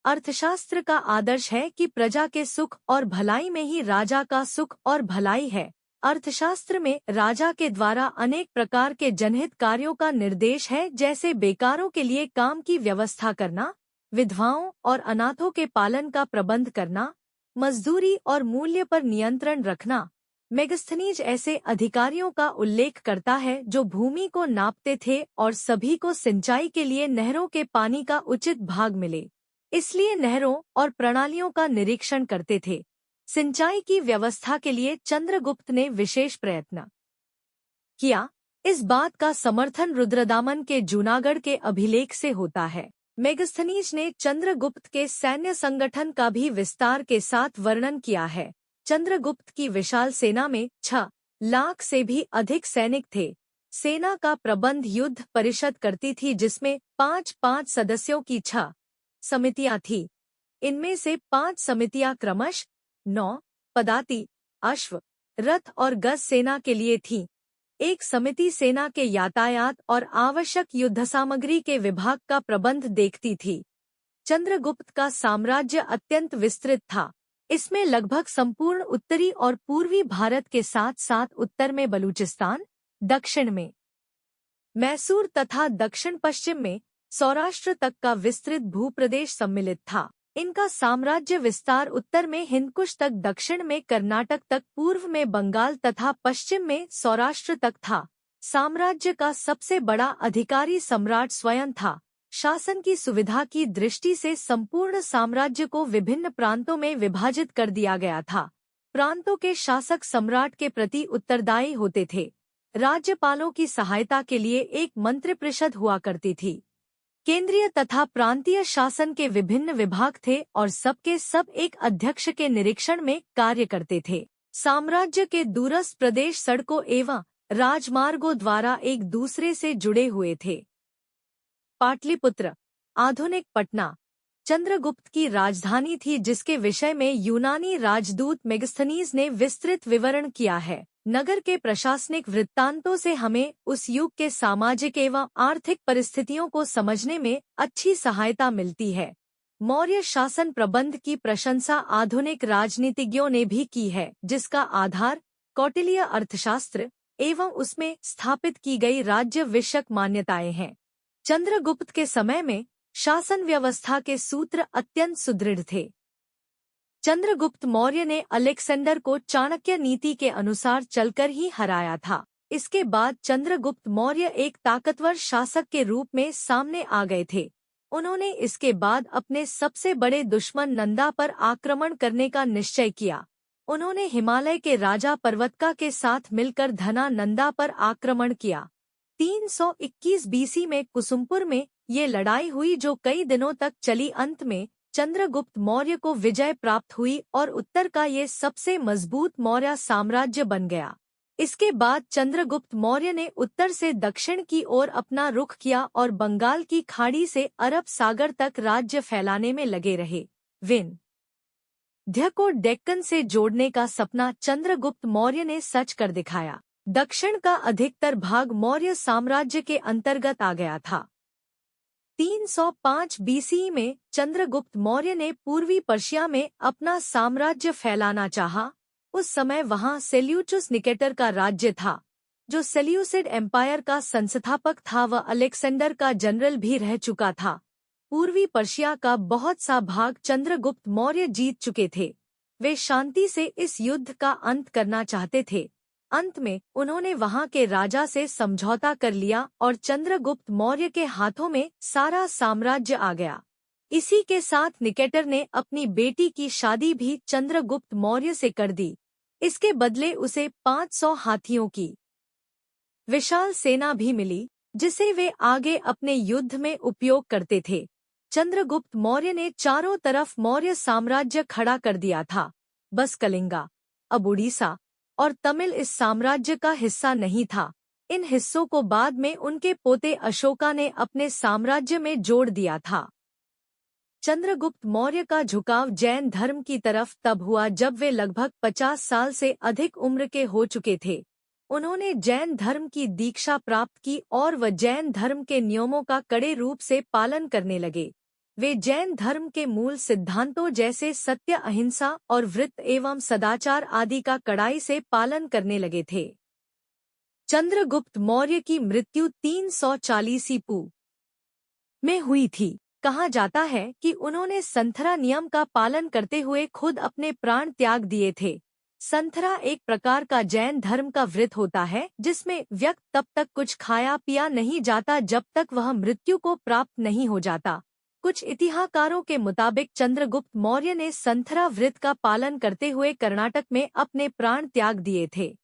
अर्थशास्त्र का आदर्श है कि प्रजा के सुख और भलाई में ही राजा का सुख और भलाई है। अर्थशास्त्र में राजा के द्वारा अनेक प्रकार के जनहित कार्यों का निर्देश है, जैसे बेकारों के लिए काम की व्यवस्था करना, विधवाओं और अनाथों के पालन का प्रबंध करना, मजदूरी और मूल्य पर नियंत्रण रखना। मेगस्थनीज ऐसे अधिकारियों का उल्लेख करता है जो भूमि को नापते थे और सभी को सिंचाई के लिए नहरों के पानी का उचित भाग मिले, इसलिए नहरों और प्रणालियों का निरीक्षण करते थे। सिंचाई की व्यवस्था के लिए चंद्रगुप्त ने विशेष प्रयत्न किया। इस बात का समर्थन रुद्रदामन के जूनागढ़ के अभिलेख से होता है। मेगस्थनीज ने चंद्रगुप्त के सैन्य संगठन का भी विस्तार के साथ वर्णन किया है। चंद्रगुप्त की विशाल सेना में 6 लाख से भी अधिक सैनिक थे। सेना का प्रबंध युद्ध परिषद करती थी, जिसमें 5-5 सदस्यों की 6 समितियां थी। इनमें से 5 समितियां क्रमश 9 पदाति, अश्व, रथ और गज सेना के लिए थीं। एक समिति सेना के यातायात और आवश्यक युद्ध सामग्री के विभाग का प्रबंध देखती थी। चंद्रगुप्त का साम्राज्य अत्यंत विस्तृत था। इसमें लगभग संपूर्ण उत्तरी और पूर्वी भारत के साथ साथ उत्तर में बलूचिस्तान, दक्षिण में मैसूर तथा दक्षिण पश्चिम में सौराष्ट्र तक का विस्तृत भूप्रदेश सम्मिलित था। इनका साम्राज्य विस्तार उत्तर में हिंदकुश तक, दक्षिण में कर्नाटक तक, पूर्व में बंगाल तथा पश्चिम में सौराष्ट्र तक था। साम्राज्य का सबसे बड़ा अधिकारी सम्राट स्वयं था। शासन की सुविधा की दृष्टि से संपूर्ण साम्राज्य को विभिन्न प्रांतों में विभाजित कर दिया गया था। प्रांतों के शासक सम्राट के प्रति उत्तरदायी होते थे। राज्यपालों की सहायता के लिए एक मंत्रिपरिषद हुआ करती थी। केंद्रीय तथा प्रांतीय शासन के विभिन्न विभाग थे और सबके सब एक अध्यक्ष के निरीक्षण में कार्य करते थे। साम्राज्य के दूरस्थ प्रदेश सड़कों एवं राजमार्गों द्वारा एक दूसरे से जुड़े हुए थे। पाटलिपुत्र, आधुनिक पटना, चंद्रगुप्त की राजधानी थी, जिसके विषय में यूनानी राजदूत मेगस्थनीज ने विस्तृत विवरण किया है। नगर के प्रशासनिक वृत्तांतों से हमें उस युग के सामाजिक एवं आर्थिक परिस्थितियों को समझने में अच्छी सहायता मिलती है। मौर्य शासन प्रबंध की प्रशंसा आधुनिक राजनीतिज्ञों ने भी की है, जिसका आधार कौटिल्य अर्थशास्त्र एवं उसमें स्थापित की गई राज्य विषयक मान्यताएं हैं। चंद्रगुप्त के समय में शासन व्यवस्था के सूत्र अत्यंत सुदृढ़ थे। चंद्रगुप्त मौर्य ने अलेक्जेंडर को चाणक्य नीति के अनुसार चलकर ही हराया था। इसके बाद चंद्रगुप्त मौर्य एक ताकतवर शासक के रूप में सामने आ गए थे। उन्होंने इसके बाद अपने सबसे बड़े दुश्मन नंदा पर आक्रमण करने का निश्चय किया। उन्होंने हिमालय के राजा पर्वतका के साथ मिलकर धना नंदा पर आक्रमण किया। 321 बीसी में कुसुमपुर में ये लड़ाई हुई, जो कई दिनों तक चली। अंत में चंद्रगुप्त मौर्य को विजय प्राप्त हुई और उत्तर का ये सबसे मजबूत मौर्य साम्राज्य बन गया। इसके बाद चंद्रगुप्त मौर्य ने उत्तर से दक्षिण की ओर अपना रुख किया और बंगाल की खाड़ी से अरब सागर तक राज्य फैलाने में लगे रहे। विंध्य को डेक्कन से जोड़ने का सपना चंद्रगुप्त मौर्य ने सच कर दिखाया। दक्षिण का अधिकतर भाग मौर्य साम्राज्य के अंतर्गत आ गया था। 305 बीसी में चंद्रगुप्त मौर्य ने पूर्वी पर्शिया में अपना साम्राज्य फैलाना चाहा। उस समय वहां सेल्यूचुस निकेटर का राज्य था, जो सेल्यूसिड एम्पायर का संस्थापक था। वह अलेक्जेंडर का जनरल भी रह चुका था। पूर्वी पर्शिया का बहुत सा भाग चंद्रगुप्त मौर्य जीत चुके थे। वे शांति से इस युद्ध का अंत करना चाहते थे। अंत में उन्होंने वहां के राजा से समझौता कर लिया और चंद्रगुप्त मौर्य के हाथों में सारा साम्राज्य आ गया। इसी के साथ निकेटर ने अपनी बेटी की शादी भी चंद्रगुप्त मौर्य से कर दी। इसके बदले उसे 500 हाथियों की विशाल सेना भी मिली, जिसे वे आगे अपने युद्ध में उपयोग करते थे। चंद्रगुप्त मौर्य ने चारों तरफ मौर्य साम्राज्य खड़ा कर दिया था। बस कलिंगा, अब उड़ीसा और तमिल इस साम्राज्य का हिस्सा नहीं था। इन हिस्सों को बाद में उनके पोते अशोका ने अपने साम्राज्य में जोड़ दिया था। चंद्रगुप्त मौर्य का झुकाव जैन धर्म की तरफ तब हुआ जब वे लगभग 50 साल से अधिक उम्र के हो चुके थे। उन्होंने जैन धर्म की दीक्षा प्राप्त की और वह जैन धर्म के नियमों का कड़े रूप से पालन करने लगे। वे जैन धर्म के मूल सिद्धांतों जैसे सत्य, अहिंसा और व्रत एवं सदाचार आदि का कड़ाई से पालन करने लगे थे। चंद्रगुप्त मौर्य की मृत्यु 340 ईपू में हुई थी। कहा जाता है कि उन्होंने संथरा नियम का पालन करते हुए खुद अपने प्राण त्याग दिए थे। संथरा एक प्रकार का जैन धर्म का व्रत होता है जिसमें व्यक्ति तब तक कुछ खाया पिया नहीं जाता जब तक वह मृत्यु को प्राप्त नहीं हो जाता। कुछ इतिहासकारों के मुताबिक चंद्रगुप्त मौर्य ने संथरा व्रत का पालन करते हुए कर्नाटक में अपने प्राण त्याग दिए थे।